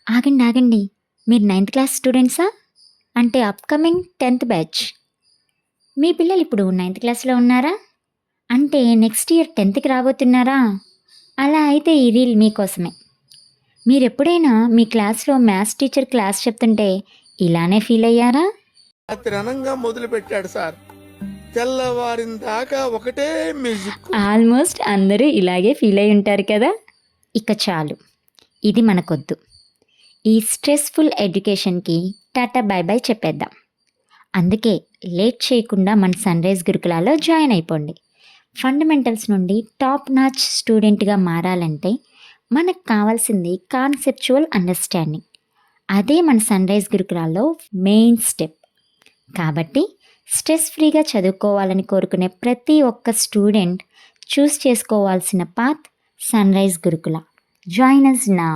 ఆగండి ఆగండి, మీరు 9th క్లాస్ స్టూడెంట్సా? అంటే అప్కమింగ్ 10th బ్యాచ్. మీ పిల్లలు ఇప్పుడు 9th క్లాస్లో ఉన్నారా? అంటే నెక్స్ట్ ఇయర్ 10థ్కి రాబోతున్నారా? అలా అయితే ఈ రీల్ మీకోసమే. మీరెప్పుడైనా మీ క్లాస్లో మ్యాథ్స్ టీచర్ క్లాస్ చెప్తుంటే ఇలానే ఫీల్ అయ్యారా? రాత్రి అనంగా మొదలు పెట్టాడు సార్, తెల్లవారిన దాకా ఒకటే మ్యూజిక్. ఆల్మోస్ట్ అందరూ ఇలాగే ఫీల్ అయి ఉంటారు కదా. ఇక చాలు, ఇది మనకొద్దు. ఈ స్ట్రెస్ఫుల్ ఎడ్యుకేషన్కి టాటా బాయ్ బాయ్ చెప్పేద్దాం. అందుకే లేట్ చేయకుండా మన సన్రైజ్ గురుకులాలో జాయిన్ అయిపోండి. ఫండమెంటల్స్ నుండి టాప్ నాచ్ స్టూడెంట్గా మారాలంటే మనకు కావాల్సింది కాన్సెప్చువల్ అండర్స్టాండింగ్. అదే మన సన్రైజ్ గురుకులాల్లో మెయిన్ స్టెప్. కాబట్టి స్ట్రెస్ ఫ్రీగా చదువుకోవాలని కోరుకునే ప్రతి ఒక్క స్టూడెంట్ చూస్ చేసుకోవాల్సిన path sunrise Gurukula. Join us now.